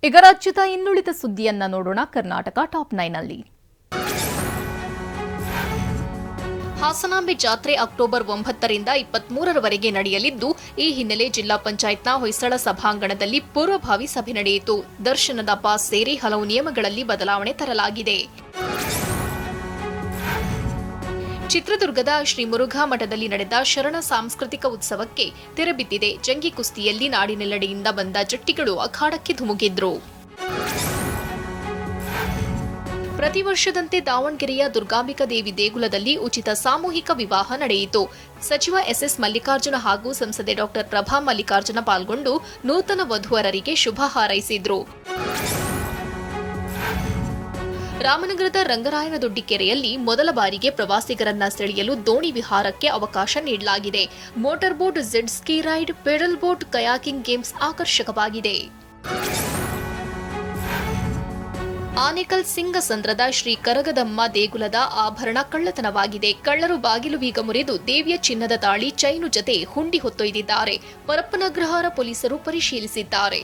ಈಗ ರಾಜ್ಯದ ಇನ್ನುಳಿದ ಸುದ್ದಿಯನ್ನ ನೋಡೋಣ. ಕರ್ನಾಟಕ ಟಾಪ್ 9 ಅಲ್ಲಿ ಹಾಸನಾಂಬೆ ಜಾತ್ರೆ ಅಕ್ಟೋಬರ್ 9ರಿಂದ 23ರವರೆಗೆ ನಡೆಯಲಿದ್ದು, ಈ ಹಿನ್ನೆಲೆ ಜಿಲ್ಲಾ ಪಂಚಾಯತ್ನ ಹೊಯ್ಸಳ ಸಭಾಂಗಣದಲ್ಲಿ ಪೂರ್ವಭಾವಿ ಸಭೆ ನಡೆಯಿತು. ದರ್ಶನದ ಪಾಸ್ ಸೇರಿ ಹಲವು ನಿಯಮಗಳಲ್ಲಿ ಬದಲಾವಣೆ ತರಲಾಗಿದೆ. ಚಿತ್ರದುರ್ಗದ ಶ್ರೀ ಮುರುಘಾ ಮಠದಲ್ಲಿ ನಡೆದ ಶರಣ ಸಾಂಸ್ಕೃತಿಕ ಉತ್ಸವಕ್ಕೆ ತೆರೆಬಿದ್ದಿದೆ. ಜಂಗಿ ಕುಸ್ತಿಯಲ್ಲಿ ನಾಡಿನೆಲ್ಲೆಡೆಯಿಂದ ಬಂದ ಜಟ್ಟಿಗಳು ಅಖಾಡಕ್ಕೆ ಧುಮುಕಿದ್ರು. ಪ್ರತಿ ವರ್ಷದಂತೆ ದಾವಣಗೆರೆಯ ದುರ್ಗಾಂಬಿಕಾ ದೇವಿ ದೇಗುಲದಲ್ಲಿ ಉಚಿತ ಸಾಮೂಹಿಕ ವಿವಾಹ ನಡೆಯಿತು. ಸಚಿವ ಎಸ್ಎಸ್ ಮಲ್ಲಿಕಾರ್ಜುನ ಹಾಗೂ ಸಂಸದೆ ಡಾ ಪ್ರಭಾ ಮಲ್ಲಿಕಾರ್ಜುನ ಪಾಲ್ಗೊಂಡು ನೂತನ ವಧುವರರಿಗೆ ಶುಭ ಹಾರೈಸಿದ್ರು. ರಾಮನಗರದ ರಂಗರಾಯನದೊಡ್ಡಿ ಕೆರೆಯಲ್ಲಿ ಮೊದಲ ಬಾರಿಗೆ ಪ್ರವಾಸಿಗರನ್ನ ಸೆಳೆಯಲು ದೋಣಿ ವಿಹಾರಕ್ಕೆ ಅವಕಾಶ ನೀಡಲಾಗಿದೆ. Motor boat, jet ski ride, pedal boat, kayaking games ಆಕರ್ಷಕವಾಗಿದೆ. ಆನೇಕಲ್ ಸಿಂಗಸಂದ್ರದ ಶ್ರೀ ಕರಗದಮ್ಮ ದೇಗುಲದ ಆಭರಣ ಕಳ್ಳತನವಾಗಿದೆ. ಕಳ್ಳರು ಬಾಗಿಲು ಬೀಗ ಮುರಿದು ದೇವಿಯ ಚಿನ್ನದ ತಾಳಿ, ಚೈನು ಜತೆ ಹುಂಡಿ ಹೊತ್ತೊಯ್ದಿದ್ದಾರೆ. ಪರಪ್ಪನಗ್ರಹಾರ ಪೊಲೀಸರು ಪರಿಶೀಲಿಸಿದ್ದಾರೆ.